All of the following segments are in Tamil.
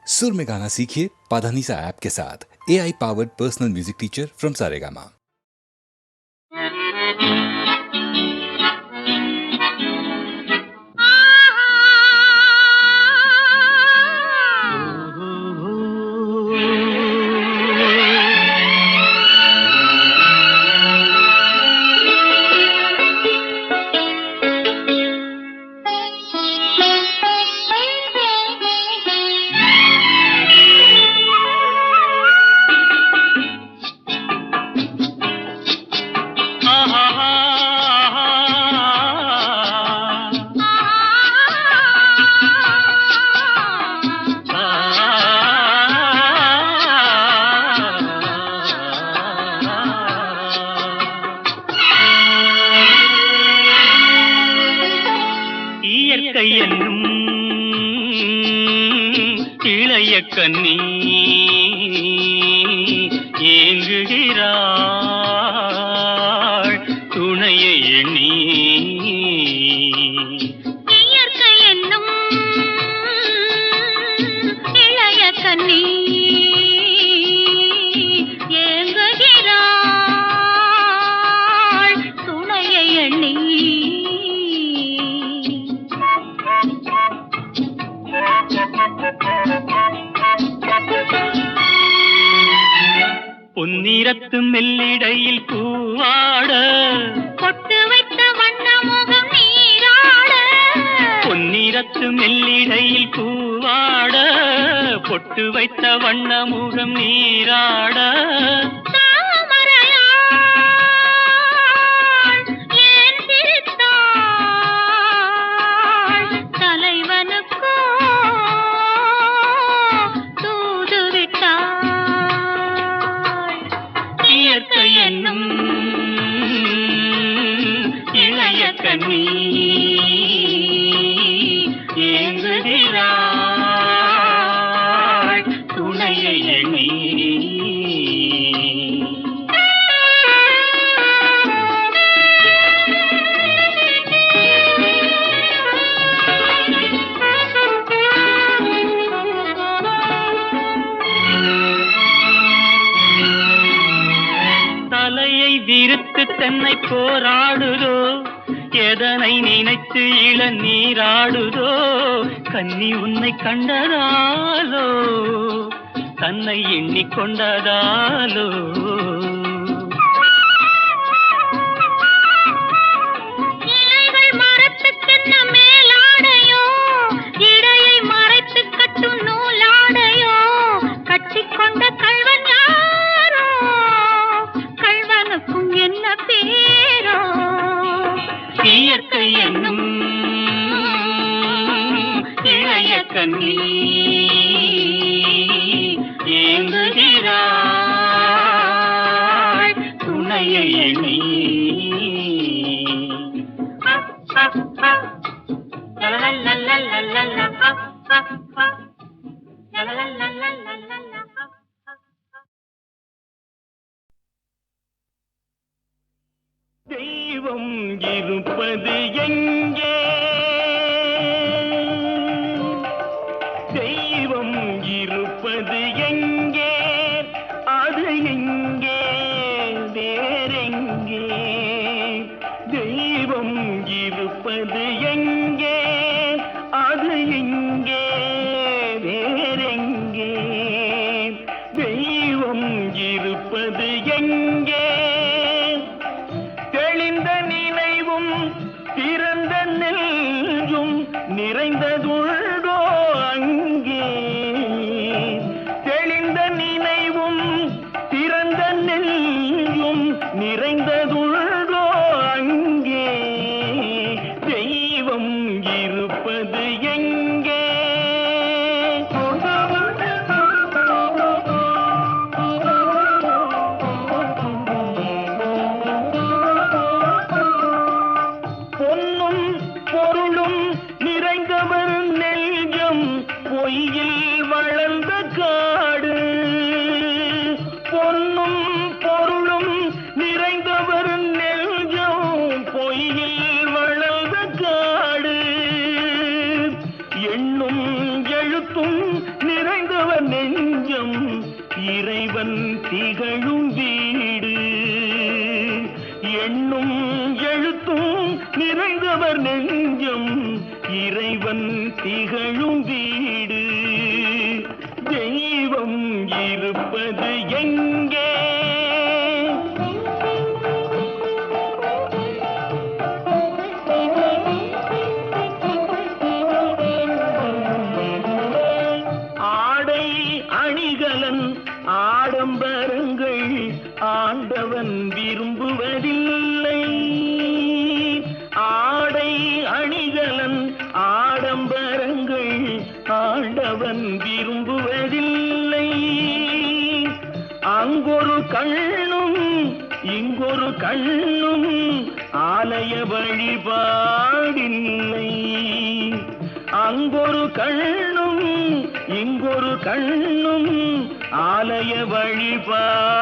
सुर में गाना सीखिए पाधानीसा ऐप के साथ। AI powered personal music teacher from Saregama. இளைய கன்னி ஏங்குகிறாள் துணையை எண்ணி. இயற்கை என்னும் இளைய கன்னி ஏங்குகிறாள் துணையை எண்ணி. பொன்னிறத்து மெல்லிடையில் பூவாட பொட்டு வைத்த வண்ண முகம் நீராட. பொன்னிறத்து மெல்லிடையில் பூவாட பொட்டு வைத்த வண்ண முகம் நீராட. என்னும் இளைய கன்னி ஏங்குகிறாள் துணையை எண்ணி. விருத்து தன்னை போராடுதோ எதனை நினைத்து இளநீராடுதோ. கன்னி உன்னை கண்டதாலோ தன்னை எண்ணிக்கொண்டதாலோ. இலைகள் மரத்துக்கென்ன மேலாடையோ இடையை மறைத்து கட்டும் நூலாடையோ. கட்டிக்கொண்ட கள்வன் யாரோ கள்வனுக்கும் என்ன பேரோ. இயற்கை என்னும் இளைய கன்னி ஏங்குகிறாள் துணையை எண்ணி. தெய்வம் இருப்பது எங்கே? தெய்வம் இருப்பது எங்கே? அது எங்கே வேறெங்கே? தெய்வம் இருப்பது எங்கே? அது எங்கே வேறெங்கே? தெய்வம் இருப்பது எங்கே? தெளிந்த நினைவும் திறந்த நெஞ்சும் நிறைந்ததுள்ளோ அங்கே? தெளிந்த நிறைந்தவர் நெஞ்சம் இறைவன் திகழும் வீடு. எண்ணும் எழுத்தும் நிறைந்தவர் நெஞ்சம் இறைவன் திகழும் வீடு. தெய்வம் இருப்பது எங்கே? ஆடை அணிகலன் ஆடம்பரங்கள் ஆண்டவன் விரும்புவதில்லை. ஆடை அணிகலன் ஆடம்பரங்கள் ஆண்டவன் விரும்புவதில்லை. அங்கொரு கண்ணும் இங்கொரு கண்ணும் ஆலய வழிபாடில்லை. அங்கொரு கண்ணும் இங்கொரு கண்ணும் ஆலய வழிபாடில்லை.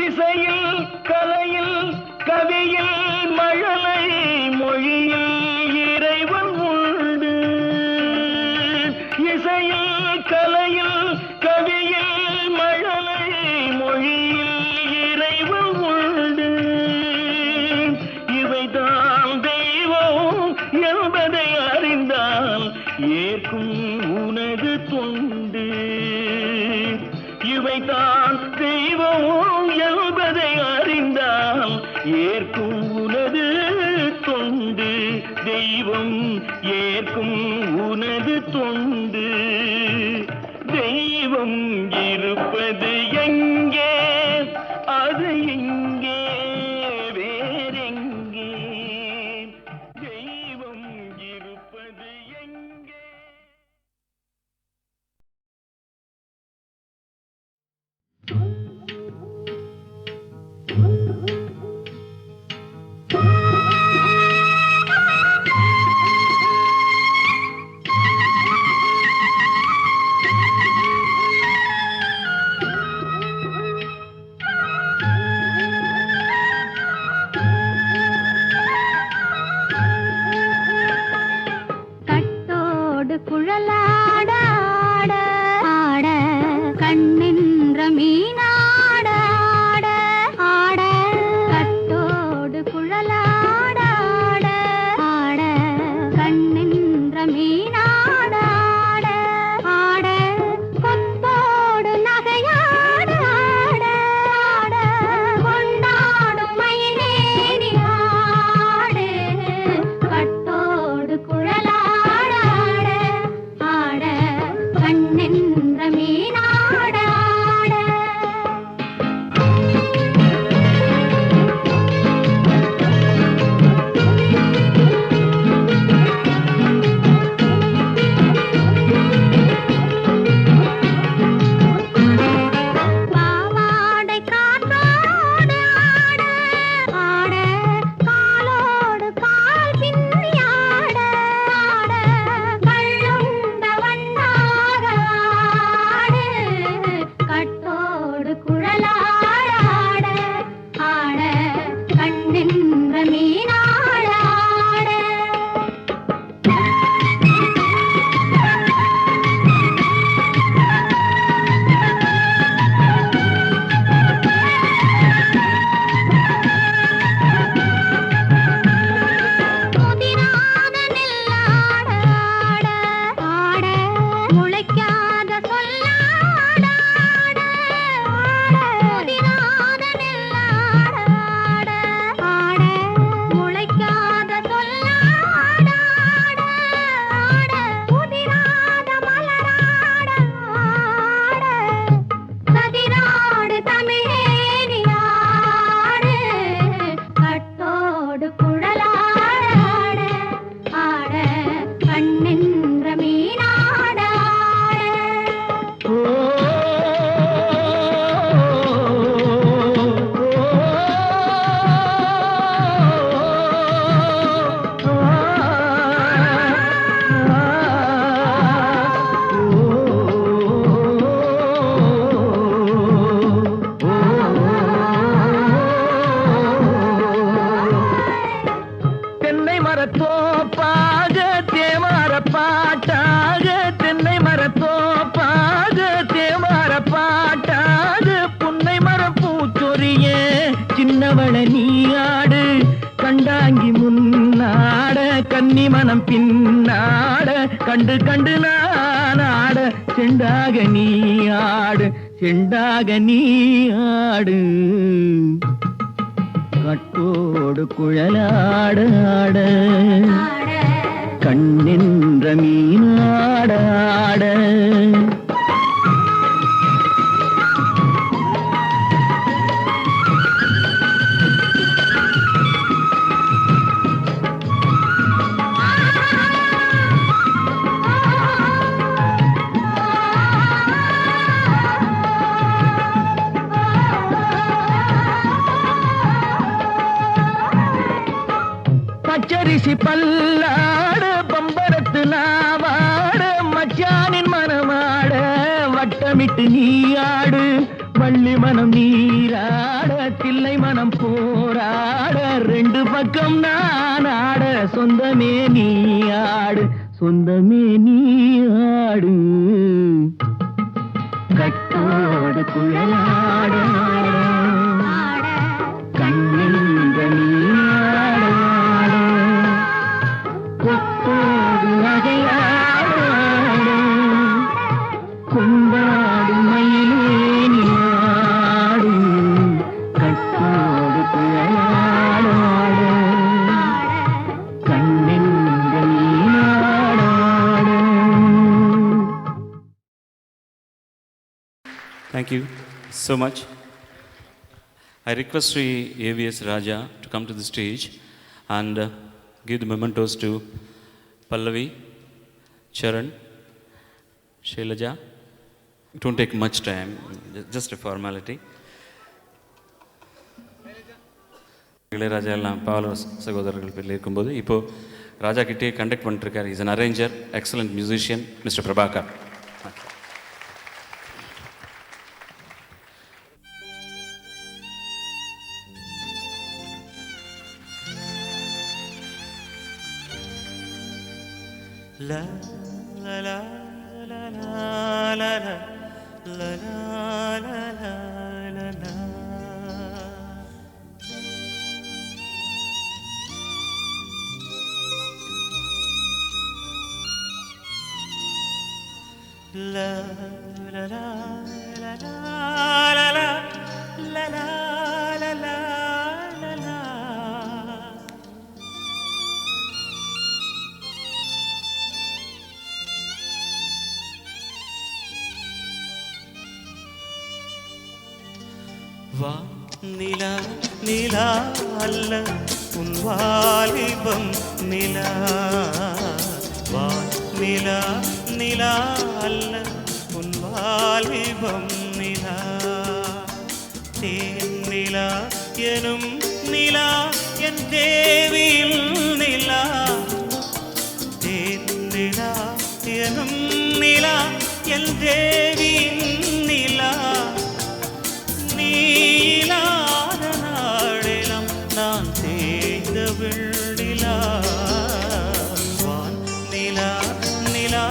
இசையில் கலையில் கவியில் மழலை மொழியில் இறைவன் உண்டு. இசையில் கலையில் கவியில் மழலை மொழியில் இறைவன் உண்டு. இவைதான் தெய்வம் என்பதை அறிந்தால் ஏற்கும் உனது தொண்டு. இவைதான் தெய்வம் என்பதை அறிந்தால் ஏற்கும் உனது தொண்டு. தெய்வம் ஏற்கும் உனது தொண்டு. தெய்வம் இருப்பது எங்கே? அது எங்கே? வேறெங்கே? தெய்வம் இருப்பது எங்கே? கட்டோடு குழலாட ஆட ஆட கண்ணின்ற மீனாட ஆட ஆட கட்டோடு குழலாட ஆட ஆட கண்ணின்ற மீனாட ஆட ஆட கொத்தோடு நகையாட ஆட ஆட கொண்டாடும் மயிலேறி ஆடு கட்டோடு குழலாட ஆட ஆட கண்டு கண்டு நான் ஆட செண்டாக நீ ஆடு செண்டாக நீ ஆடு கட்டோடு குழலாட ஆட கண்ணென்ற மீனாட ஆட பச்சரிசி பல்லாட பம்பரத்து நாவாட மச்சானின் மனமாட வட்டமிட்டு நீயாடு வள்ளி மனம் நீராட தில்லை மனம் போராட ரெண்டு பக்கம் நான் ஆட சொந்தமே நீயாடு சொந்தமே நீயாடு கட்டோடு குழலாட கண்ணின்ற நீயாட கொத்தோடு நகையாட கொண்டாடு மயிலே நீயாடு கட்டோடு குழலாட கண்ணின்ற நீயாட. Thank you so much. I request Sri A.V.S. Raja to come to the stage and give the mementos to Pallavi, Charan, Shailaja. It won't take much time, just a formality. Ilaiyaraaja எல்லாம் பாவலர் சகோதரர்கள் பேரில் இருக்கும்போது இப்போது ராஜா கிட்டே கண்டக்ட் பண்ணிட்டுருக்கார். Is an arranger, excellent musician, mister Prabhakar. La la la la la la la la la la la. La la la la la la la la la la la la. வா நிலா நிலா அல்ல உன் வாலிபம் நிலா வா நிலா நிலா அல்ல உன் வாலிபம் நிலா தேன் நிலா எனும் நிலா என் தேவியில் நிலா தேன் நிலா எனும் நிலா என் தேவியின் நிலா நீலாத நாடெல்லாம் நான் தேய்ந்த வெள்ளிலா வான் நிலா நிலா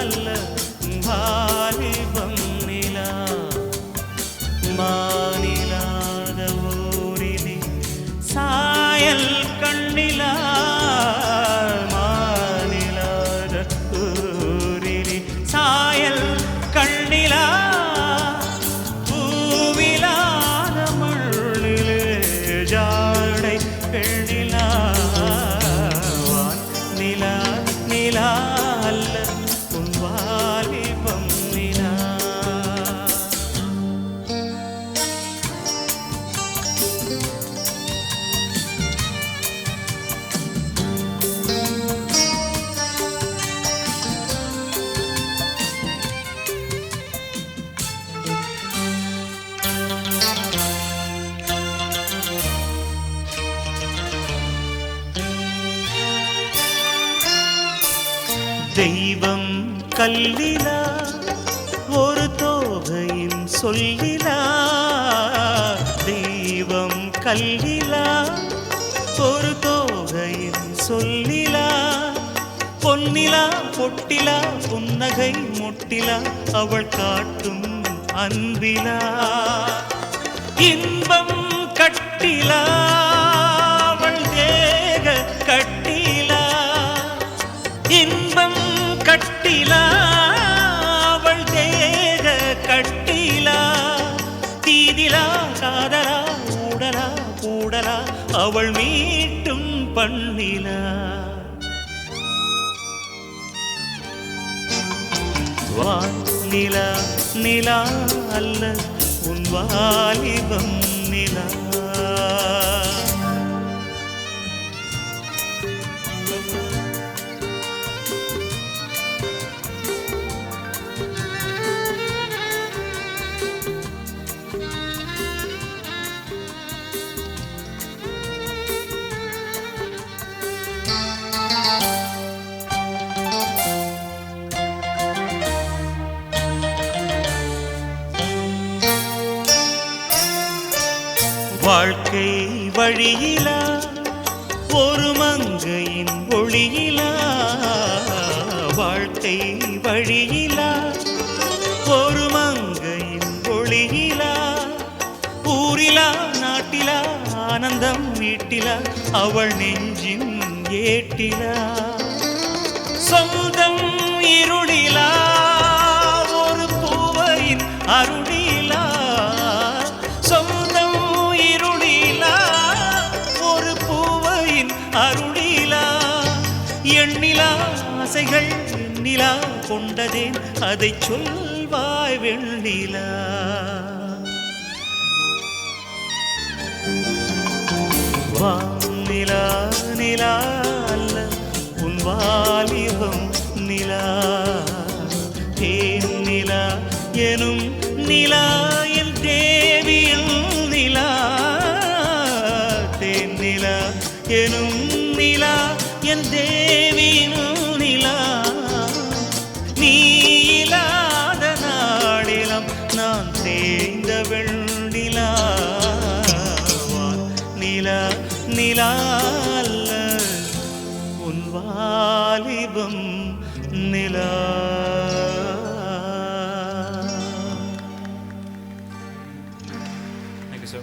அல்ல வாலிபம் நிலா மாநிலாத ஊரிலே சாயல் கண்ணிலா மாநிலாத ஊரிலே சாயல் கண்ணிலா ஜாடை பெண்ணிலா வான் நிலா நிலா அல்ல உன் வாலிபம் நிலா. தெய்வம் கல்லிலா ஒரு தோகையின் சொல்லிலா தெய்வம் கல்லிலா ஒரு தோகையின் சொல்லிலா பொன்னிலா பொட்டிலா புன்னகை முட்டிலா அவள் காட்டும் அன்பிலா இன்பம் கட்டிலா அவள் தேக கட்டிலா இன்பம் கட்டிலா அவள் மீட்டும் பண்ணிலா. நிலா நிலா அல்ல உன் வாலிபம் நிலா. வாழ்க்கை வழியிலா ஒரு மங்கையின் ஒளியிலா. வாழ்க்கை வழியிலா ஒரு மங்கையின் ஒளியிலா. ஊரிலா நாட்டிலா ஆனந்தம் வீட்டிலா அவள் நெஞ்சின் ஏட்டிலா. சொந்தம் இருளிலா ஒரு பூவையின் அருளிலா. சொந்தம் இருளிலா ஒரு பூவையின் அருளிலா. எண்ணிலா ஆசைகள் எண்ணிலா கொண்டதேன் அதை சொல்வாய் வெண்ணிலா. வானிலா நிலா அல்ல உன் வாலிபம் நிலா. தேன் நிலா எனும் நிலா என் தேவியில் நிலா. தேன் நிலா எனும் நிலா என் தேவியில் நிலா. நீ இல்லாத நாளிலம் நான் தேய்ந்த வெண்ணிலா. நிலா நிலா அல்ல உன் வாலிபம் நிலா. Thank you, sir.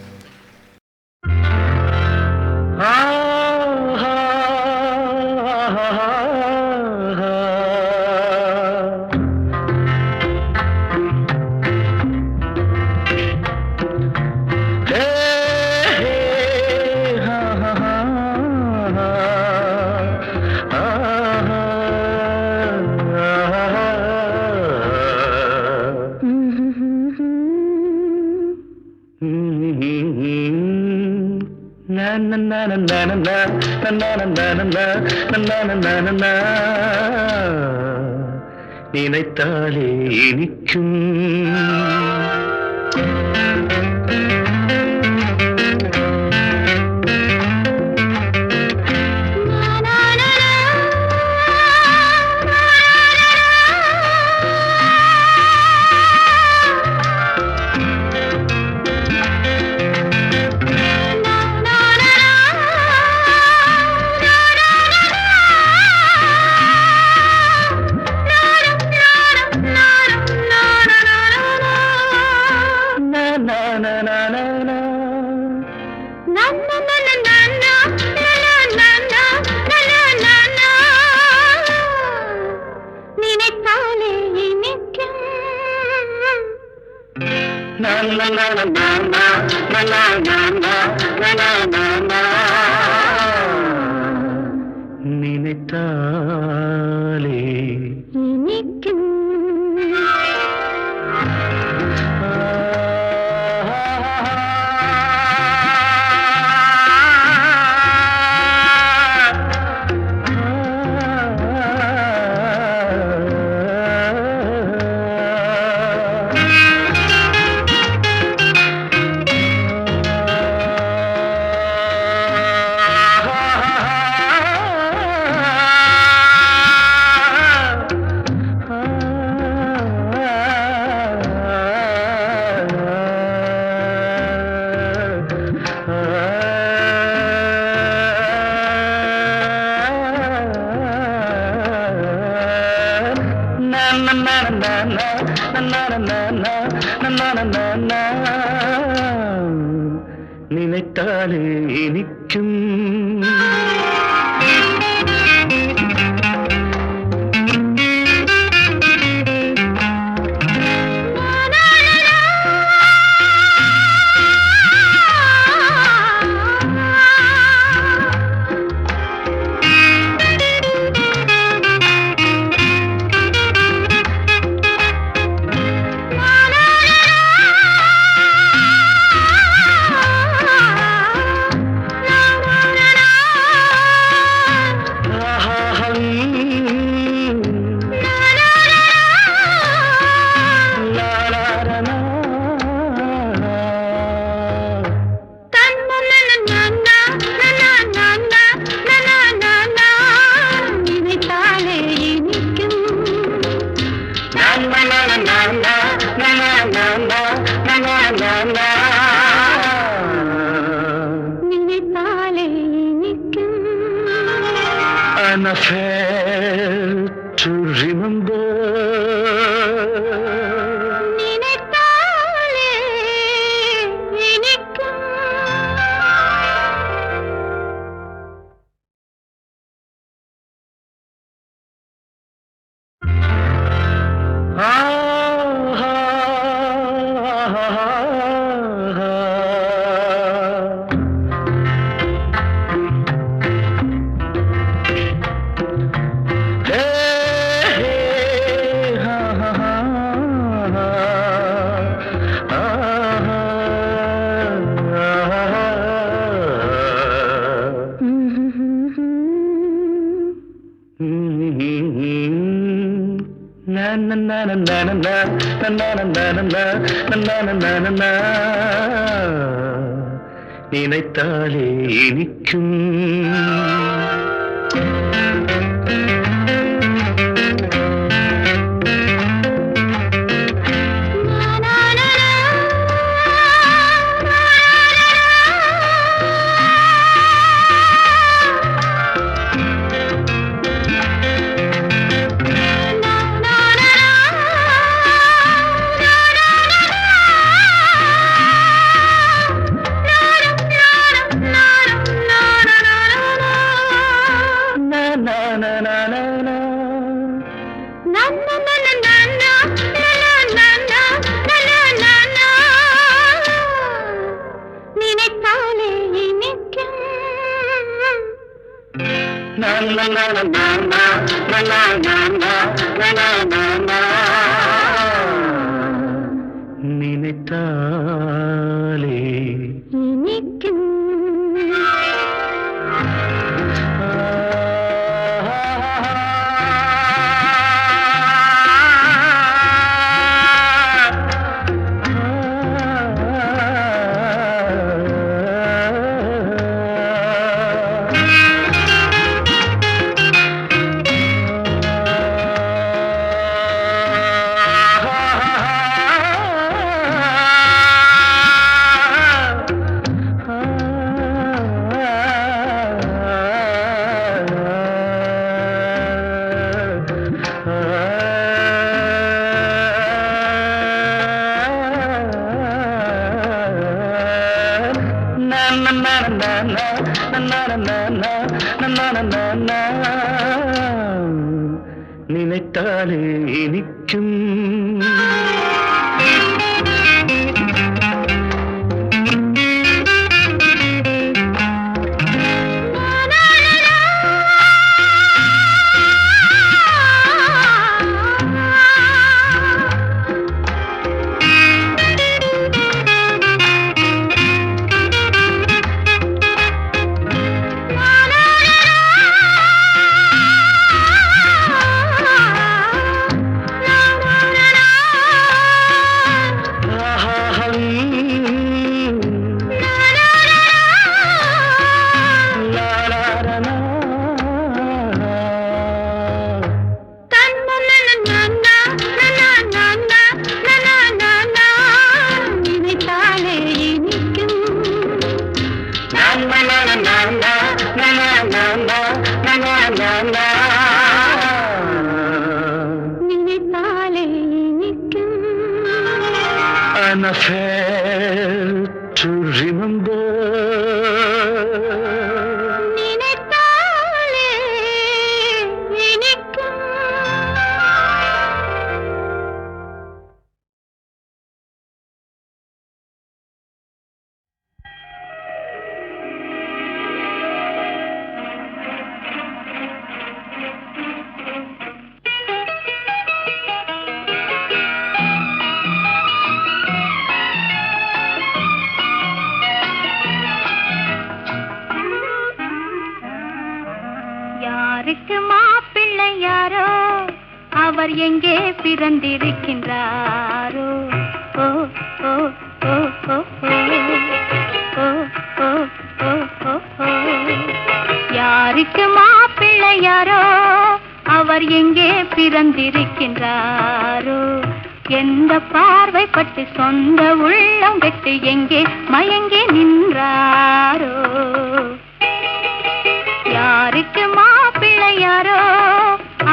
நினைத்தாலே இனிக்கும் நினைத்தாலே இனிக்கும். நினைத்தாலே இனிக்கும். நினைத்தாலே நிற்கும் An affair to remember. நினைத்தாலே இனிக்கும் நினைத்தாலே இனிக்கும் நினைத்தாலே இனிக்கும் நினைத்தாலே இனிக்கும் நினைத்தாலே இனிக்கும் நினைத்தாலே இனிக்கும் An affair to remember. நினைத்தாலே இனிக்கும் யாருக்கு மாப்பிள்ளை யாரோ அவர் எங்கே பிறந்திருக்கின்றாரோ ஓ ஓ ஓ ஓ ஓ ஓ ஓ ஓ ஓ ஓ யாருக்கு மாப்பிள்ளை யாரோ அவர் எங்கே பிறந்திருக்கின்றாரோ எந்த பார்வை பட்டு சொந்த உள்ளம் கெட்டு எங்கே மயங்கி நின்றாரோ, யாருக்கு மாப்பிள்ளை யாரோ,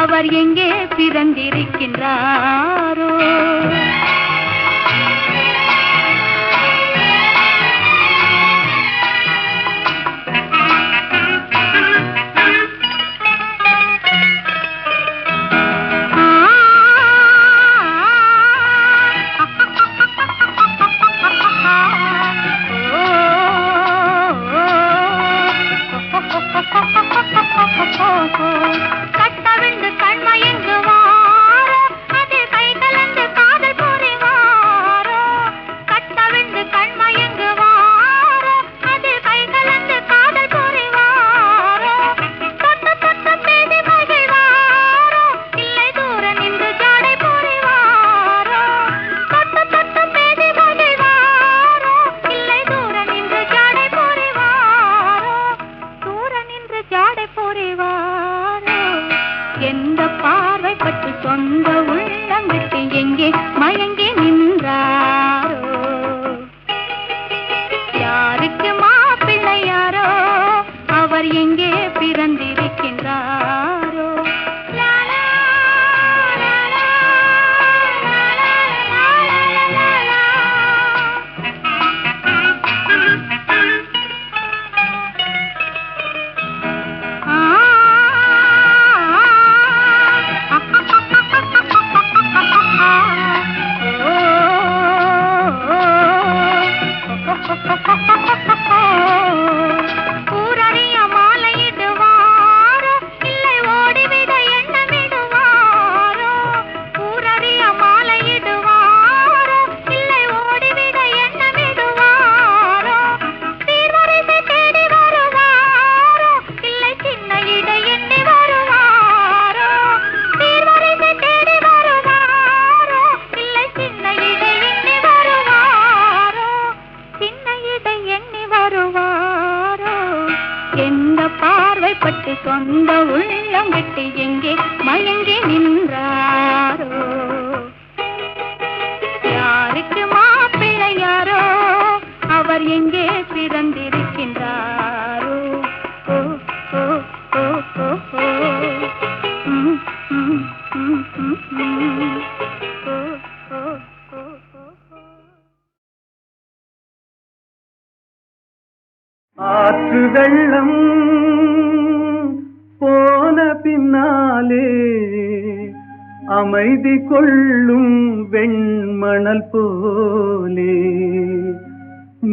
அவர் எங்கே பிறந்திருக்கின்றாரோ. கட்டவிழ்ந்து கண்மயங்குவாரோ, அது கை கலந்து காதல் புரிவாரோ. கட்டவிழ்ந்து கண்மயங்குவாரோ, அது கை கலந்து காதல் புரிவாரோ. தொட்டு தொட்டு பேசி மகிழ்வாரோ, இல்லை தூர நின்று ஜாடை புரிவாரோ. தொட்டு தொட்டு பேசி மகிழ்வாரோ, இல்லை தூர நின்று ஜாடை புரிவாரோ. தூர நின்று ஜாடை புரிவாரோ. எந்த பார்வை பட்டு சொந்த உள்ளம் விட்டு எங்கே மயங்கி நின்றாரோ, யாருக்கு மாப்பிள்ளை யாரோ, அவர் எங்கே பிறந்திருக்கின்றாரோ. லாலா, லாலா, லாலா, லாலா, ஊரறிய மாலையிடுவாரோ, இல்லை ஓடிவிட எண்ணமிடுவாரோ. ஊரறிய மாலையிடுவாரோ, இல்லை ஓடிவிட எண்ணமிடுவாரோ. சீர்வரிசை தேடி வருவாரோ, இல்லை சின்ன இடை எண்ணி வருவாரோ. சீர்வரிசை தேடி வருவாரோ, இல்லை சின்ன இடை எண்ணி வருவாரோ. சின்ன இடை எண்ணி வருவாரோ. எந்த பார்வை பட்டு சொந்த உள்ளம் விட்டு எங்கே மயங்கி நின்றாரோ, யாருக்கு மாப்பிள்ளை யாரோ, அவர் எங்கே பிறந்திருக்கின்றாரோ. ஓ, ஓ, ஓ, ஓ, ஓ. ம், ம், ம், ம், ம். ஓ, ஓ, ஓ, ஓ, ஓ. ஆற்று வெள்ளம் போன பின்னாலே அமைதி கொள்ளும் வெண்மணல் போலே,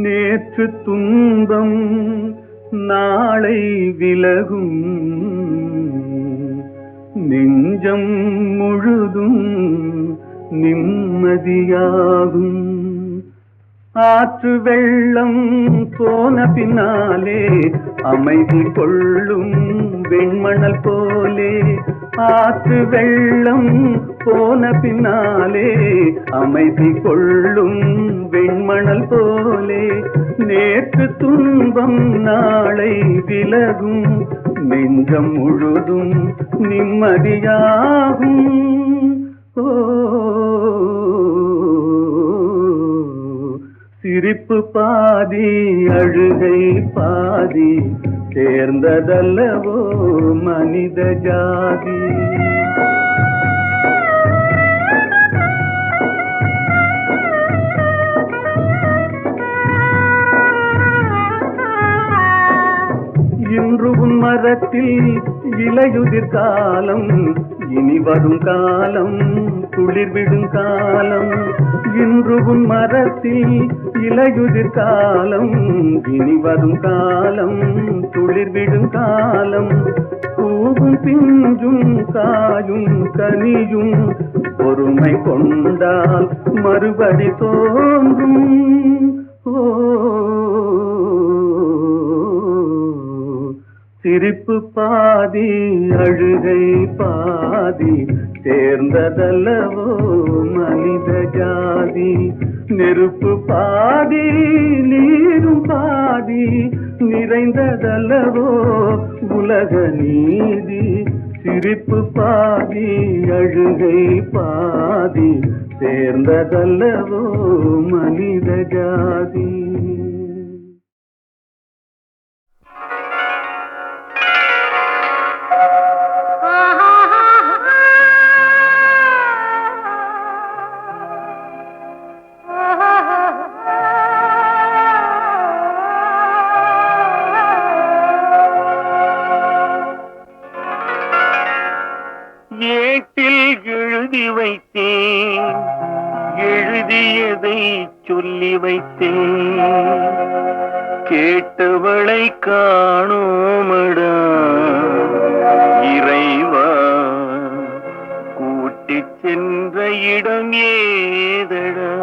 நேற்று துன்பம் நாளை விலகும், நெஞ்சம் முழுதும் நிம்மதியாகும். ஆற்று வெள்ளம் போன பின்னாலே அமைதி கொள்ளும் வெண்மணல் போலே, ஆற்று வெள்ளம் போன பின்னாலே அமைதி கொள்ளும் வெண்மணல் போலே, நேற்று துன்பம் நாளை விலகும், நெஞ்சம் முழுதும் நிம்மதியாகும். ஓ, சிரிப்பு பாதி அழுகை பாதி சேர்ந்ததல்லவோ மனித ஜாதி. இன்று உன் மரத்தில் இலையுதிர் காலம், இனி வரும் காலம் துளிர்விடும் காலம். இன்று உன் மரத்தில் இலையுதிர் காலம், இனி வரும் காலம் துளிர்விடும் காலம். பூவும் பிஞ்சும் காயும் கனியும் பொறுமை கொண்டால் மறுபடி தோன்றும். ஓ, சிரிப்பு பாதி அழுகை பாதி சேர்ந்ததல்லவோ மனித ஜாதி. நெருப்பு பாதி நீரும் பாதி நிறைந்ததல்லவோ உலக நீதி. சிரிப்பு பாதி அழுகை பாதி சேர்ந்ததல்லவோ மனித ஜாதி. ஏட்டில் எழுதி வைத்தேன், எழுதியதை சொல்லி வைத்தேன், கேட்டவளை காணோமடா இறைவா, கூட்டிச் சென்ற இடம் ஏதடா.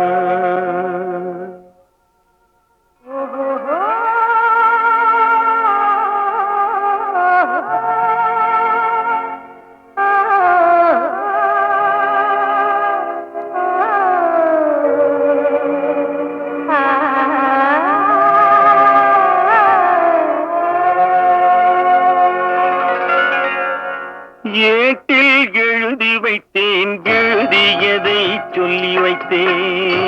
ஏட்டில் எழுதி வைத்தேன், எழுதியதை சொல்லி வைத்தேன்,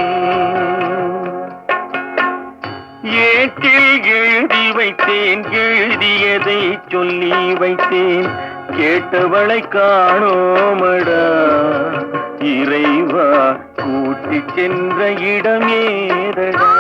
ஏட்டில் எழுதி வைத்தேன், எழுதியதை சொல்லி வைத்தேன், கேட்டவளை காணோமடா இறைவா, கூட்டிச் சென்ற இடம் ஏதடா.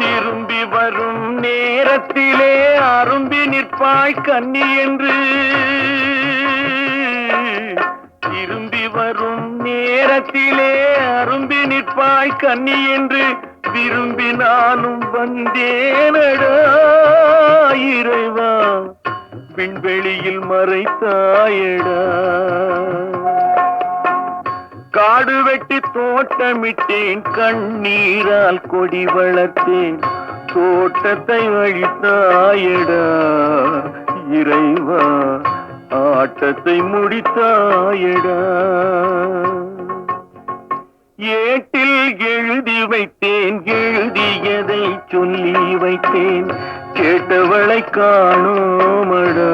திரும்பி வரும் நேரத்திலே அரும்பி நிற்பாய் கன்னி என்று, திரும்பி வரும் நேரத்திலே அரும்பி நிற்பாய் கன்னி என்று, விரும்பி நானும் வந்தேனடா இறைவா, விண்வெளியில் மறைத்தாயடா. காடு வெட்டி தோட்டமிட்டேன், கண்ணீரால் கொடி வளர்த்தேன், தோட்டத்தை அழித்தாயடா இறைவா, ஆட்டத்தை முடித்தாயடா. ஏட்டில் எழுதி வைத்தேன், எழுதியதை சொல்லி வைத்தேன், கேட்டவளை காணோமடா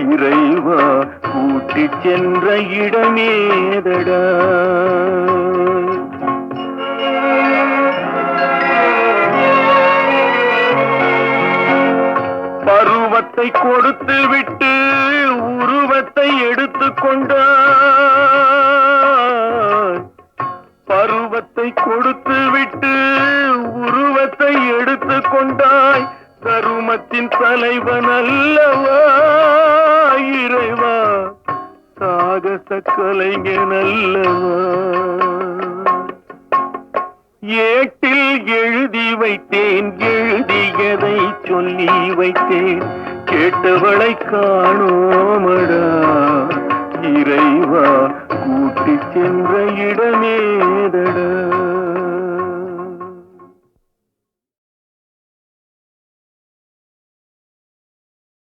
இறைவா, கூட்டிச் சென்ற இடமேதடா. பருவத்தை கொடுத்து விட்டு உருவத்தை எடுத்துக் கொண்டாய், பருவத்தை கொடுத்து விட்டு உருவத்தை எடுத்துக் கொண்டாய், கருமத்தின் தலைவன் அல்லவா இறைவா, சாகச கலைஞன் அல்லவா. ஏட்டில் எழுதி வைத்தேன், எழுதியதை சொல்லி வைத்தேன், கேட்டவளை காணோமடா இறைவா, கூட்டிச் சென்ற இடமேதடா.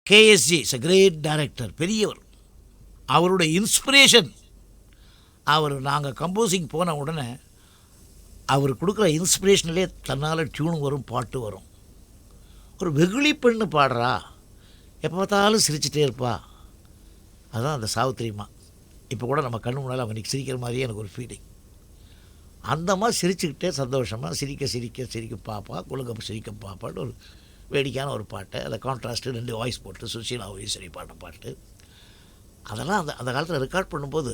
KSG is a great director, பெரியவர். அவருடைய இன்ஸ்பிரேஷன், நாங்கள் கம்போசிங் போன உடனே அவர் கொடுக்குற இன்ஸ்பிரேஷன்லேயே தன்னால் டியூன் வரும், பாட்டு வரும். ஒரு வெகுளி பெண்ணு பாடுறா, எப்போ பார்த்தாலும் சிரிச்சிட்டே இருப்பா, அதுதான் அந்த சாவித்திரிமா. இப்போ கூட நம்ம கண்ணு முன்னால் அவங்க இன்றைக்கி சிரிக்கிற மாதிரியே எனக்கு ஒரு ஃபீலிங். அந்த மாதிரி சிரிச்சுக்கிட்டே சந்தோஷமாக சிரிக்க சிரிக்க சிரிக்க பாப்பா, குழுங்க சிரிக்க பாப்பான்னு ஒரு வேடிக்கையான ஒரு பாட்டு. அதை கான்ட்ராஸ்ட்டு 2 வாய்ஸ் போட்டு சுஷீலா ஈஸ்வரி பாடின பாட்டு. அதெல்லாம் அந்த காலத்தில் ரெக்கார்ட் பண்ணும்போது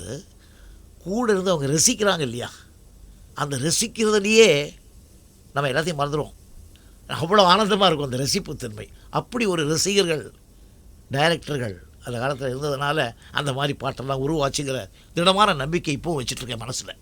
கூட இருந்து அவங்க ரசிக்கிறாங்க இல்லையா, அந்த ரசிக்கிறதுலையே நம்ம எல்லாத்தையும் மறந்துடுவோம். அவ்வளோ ஆனந்தமாக இருக்கும் அந்த ரசிப்புத்தன்மை. அப்படி ஒரு ரசிகர்கள் டைரக்டர்கள் அந்த காலத்தில் இருந்ததுனால அந்த மாதிரி பாட்டெல்லாம் உருவாச்சுங்கிற திடமான நம்பிக்கை இப்போவும் வச்சுட்ருக்கேன் மனசில்.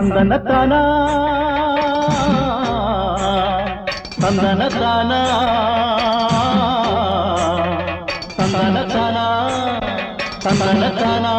தந்தனத்தானா தந்தனத்தானா தந்தனத்தானா தந்தனத்தானா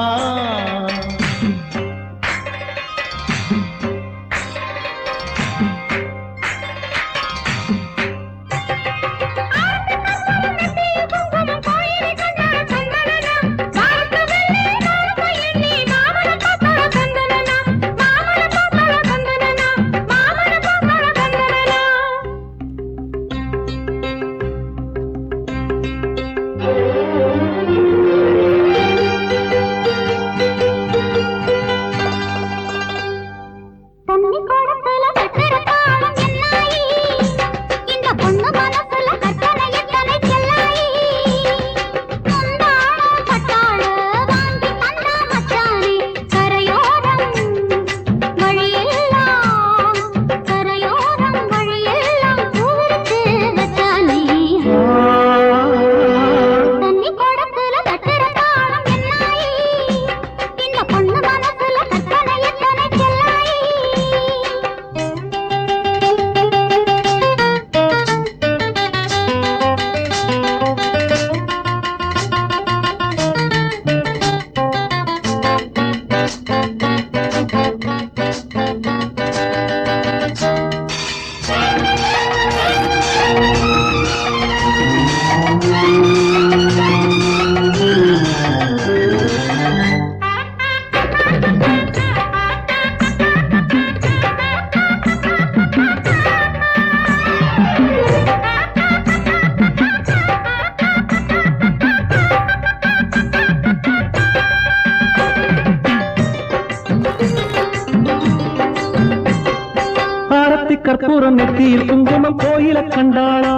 கற்பூரம் நெத்தியில் குங்குமம் கோயில கண்டாளா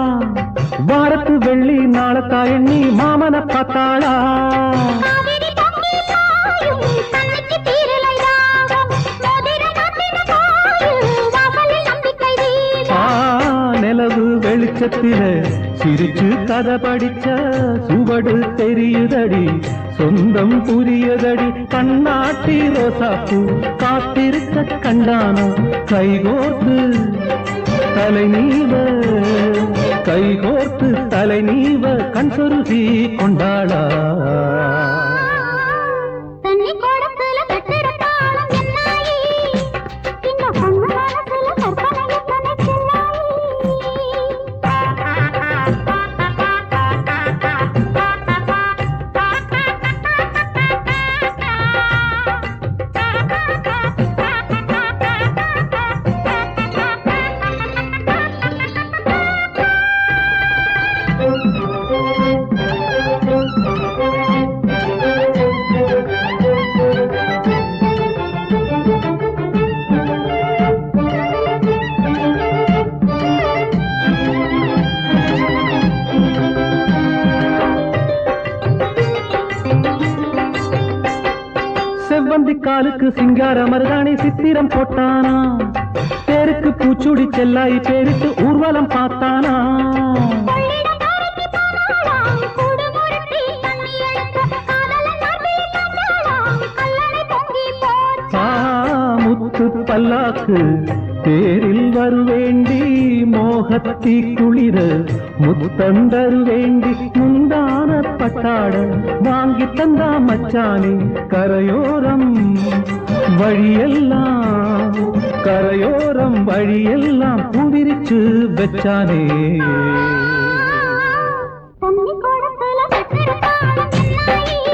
வாரத்து வெள்ளி நாளத்தா எண்ணி மாமன பார்த்தாளா நிலவு வெளிச்சத்தில சிரிச்சு கதை படிச்ச சுவடு தெரியுதடி சொந்தம் புரியதடி கண்ணாட்டி ரோசாப்பூ காத்திருக்க கண்டானா கைகோர்த்து தலை நீவ கைகோர்த்து தலை நீவ கண் சொருகி கொண்டாளா செவ்வந்தி காலுக்கு சிங்கார மருதாணி சித்திரம் போட்டானா பேருக்கு பூச்சுடி செல்லாய் பேருக்கு ஊர்வலம் பார்த்தானா முத்து பல்லாக்கு தேரில் வருவேண்டி மோகத்தி குளிர முத்தந்தரு வேண்டி முந்தான பட்டாட வாங்கி தந்தா மச்சானே கரையோரம் வழியெல்லாம் புவிரிச்சு வச்சானே தண்ணி கோடத்துல வெற்றிருப்பாளம் என்னாயி